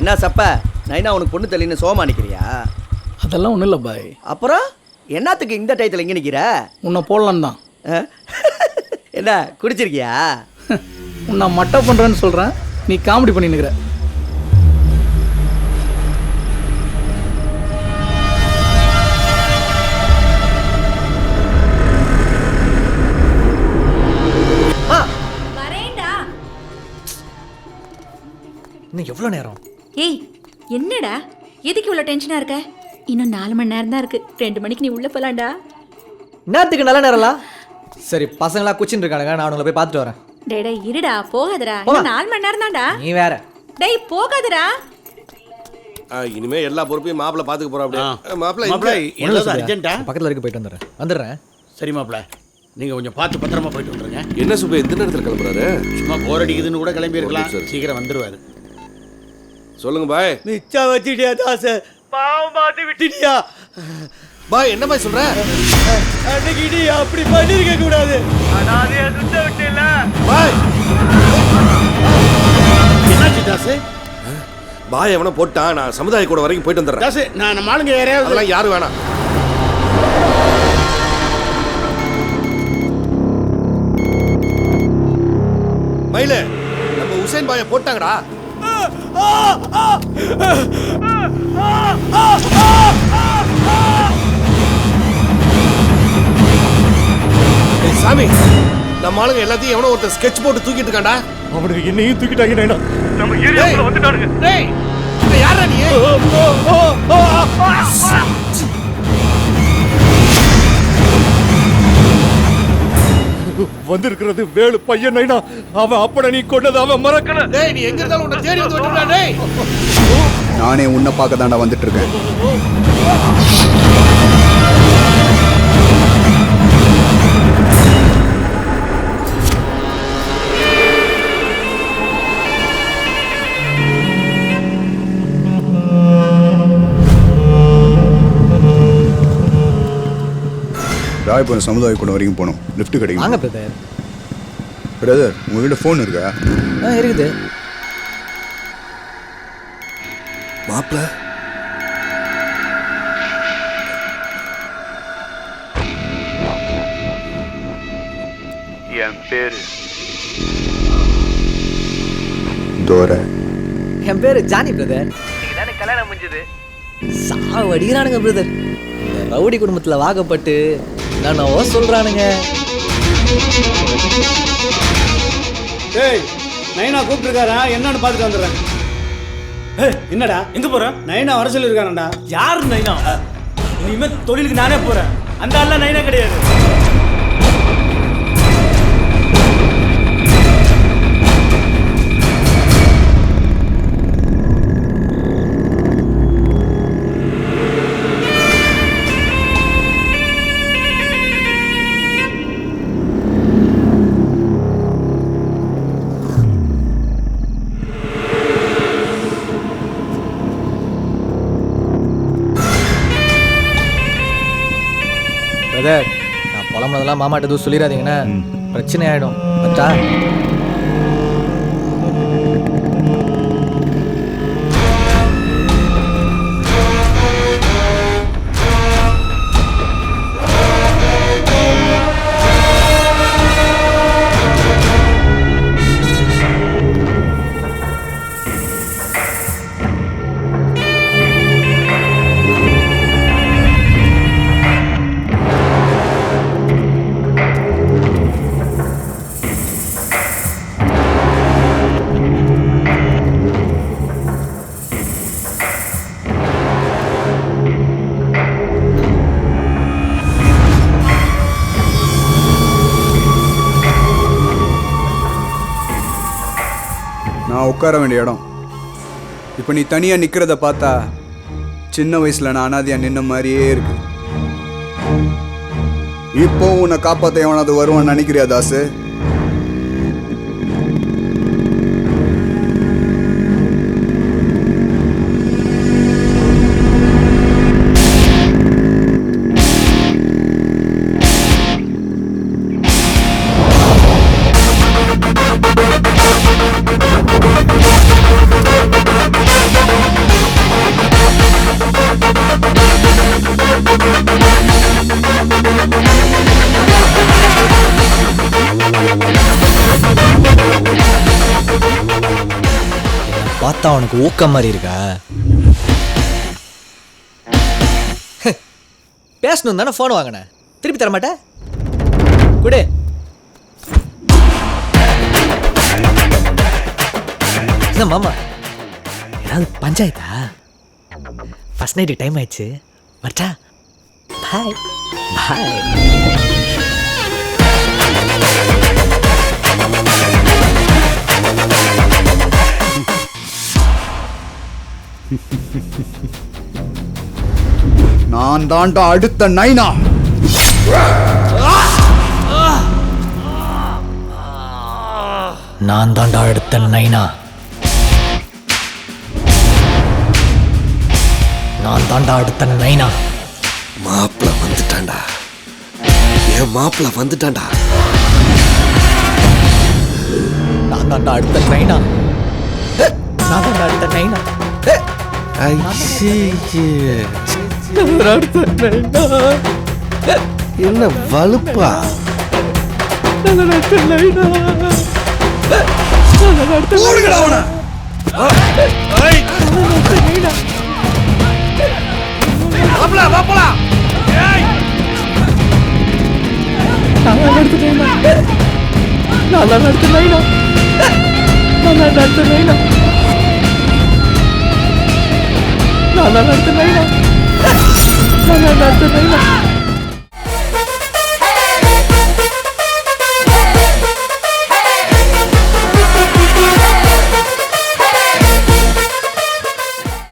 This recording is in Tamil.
என்ன சப்ப நைனா உனக்கு பொண்ணு தள்ளின்னு சோமா நிற்கிறியா? அதெல்லாம் ஒன்றும் இல்லை பாய். அப்புறம் என்னத்துக்கு இந்த டயத்தில் இங்கே நிற்கிற? உன்னை போடலான்னு தான். என்ன குடிச்சிருக்கியா? உன்னை மட்டை பண்ணுறேன்னு சொல்கிறேன், நீ காமெடி பண்ணி நிற்கிற. இன்னும் எவ்வளோ நேரம்? ஏய் என்னடா எதுக்கு இவ்வளோ டென்ஷனாக இருக்க? இன்னும் 4 மணி நேரம் தான் இருக்கு. 2 மணிக்கு நீ உள்ளே போகலாண்டா. நேரத்துக்கு நல்ல நேரம்லாம். சரி பசங்களா குச்சின்னு இருக்கானுங்க, நான் உங்களை போய் பார்த்துட்டு வரேன். டேய் இருடா, போகாதடா. இன்னும் 4 மணி நேரம் தான்டா. நீ வேற. டேய் போகாதடா. இனிமே எல்லா பொறுப்பையும் மாப்பிள்ள பாத்துக்க போறோம். அப்படியே மாப்பிள்ள ஏதாவது அர்ஜென்ட்டா? பக்கத்தில் இருக்கு, போயிட்டு வந்துடுறேன். சரி மாப்பிள்ள, நீங்கள் கொஞ்சம் பார்த்து பத்திரமா போயிட்டு வந்துருங்க. என்ன சுப எந்த நேரத்தில் கிளம்புறாரு? சும்மா போர் அடிக்குதுன்னு கூட கிளம்பி இருக்கலாம். சீக்கிரம் வந்துடுவாரு. சொல்லுங்க பாய். மிச்சா வச்சிட்டியா தாச? பாவம் பார்த்து விட்டுட்டியா? பாய் என்ன பாய் சொல்ற? அன்னைக்கு நீ அப்படி பண்ணிருக்க கூடாது. அனாதையா சுத்த விட்டல. பாய் என்னாச்சு தாசு? பாய் எவனை போட்டான். நான் சமுதாய கூட வரைக்கும் போயிட்டு வந்துடுறேன். தாசு நான் நம்ம ஆளுங்க யாரையாவது. அதெல்லாம் யாரும் வேணாம். மயில நம்ம உசேன் பாயை போட்டாங்கடா. சாமி நம்ம ஆளுங்க எல்லாத்தையும் எவனோ ஒருத்தர் ஸ்கெட்ச் போட்டு தூக்கிட்டு இருக்கான்டா. அவனுக்கு என்னையும் தூக்கிட்டாங்க நைனா. நம்ம ஏரியாவுக்குள்ள வந்துட்டானுங்க. டேய் இங்க யாரா நீ? வந்திருக்கிறது வேலு பையன் நைனா. அவன் அப்பட நீ கொண்டது அவன் மறக்கல. டேய் நீ எங்க இருந்தாலும் உன்னை தேடி வந்து விட்டுடா. டேய் நானே உன்னை பார்க்க தாண்டா வந்துட்டு இருக்கேன். ராயபுரம் சமுதாய கூட வரைக்கும் போகணும். லிஃப்ட் கிடைக்கும். வாங்க பிரதர். பிரதர் உங்ககிட்ட ஃபோன் இருக்கா? இருக்குது. மாப்பிள்ள என் பேரு தோர. என் பேரு ஜானி பிரதர். நீங்க கல்யாணம் முடிஞ்சது. சாவடிக்கிறானுங்க பிரதர். இந்த ரவுடி குடும்பத்தில் வாக்கப்பட்டு என்னவோ சொல்றானுங்க. டேய் நைனா கூப்பிட்டுருக்காரா? என்னன்னு பார்த்துட்டு வந்துடுறேன். என்னடா எங்க போற? நைனா வர சொல்லியிருக்கானடா. யார் நைனா? இனிமே தொழிலுக்கு நானே போறேன். அந்த ஆள்லாம் நைனா கிடையாது. பிரதர் நான் புலம்புனதெல்லாம் மாமாட்ட எதுவும் சொல்லிடாதீங்கன்னா பிரச்சனை ஆகிடும். பத்தா நான் உட்கார வேண்டிய இடம். இப்போ நீ தனியாக நிற்கிறத பார்த்தா சின்ன வயசில் நான் அனாதையாக நின்ன மாதிரியே இருக்கு. இப்போ உன்னை காப்பாற்ற எவனாவது வருவான்னு நினைக்கிறியா தாசு? பார்த்தா அவனுக்கு ஊக்கம் மாதிரி இருக்கா? பேசணும் தானே ஃபோன் வாங்கினேன், திருப்பி தர மாட்டேன். குடு. என்ன மாமா, ஏதாவது பஞ்சாயத்தா? ஃபர்ஸ்ட் நைட்டு டைம் ஆயிடுச்சு, வரட்டா? பாய் பாய். நான் தாண்டா அடுத்த நைனா. நான் தாண்டா அடுத்த நைனா. நான் தாண்டா அடுத்த நைனா. மாப்பிள வந்துட்டான்டா, என் மாப்பிள வந்துட்டான்டா. நான் தாண்டா அடுத்த நைனா. நான் தாண்டா அடுத்த நைனா. என்ன வலுப்பா? நான்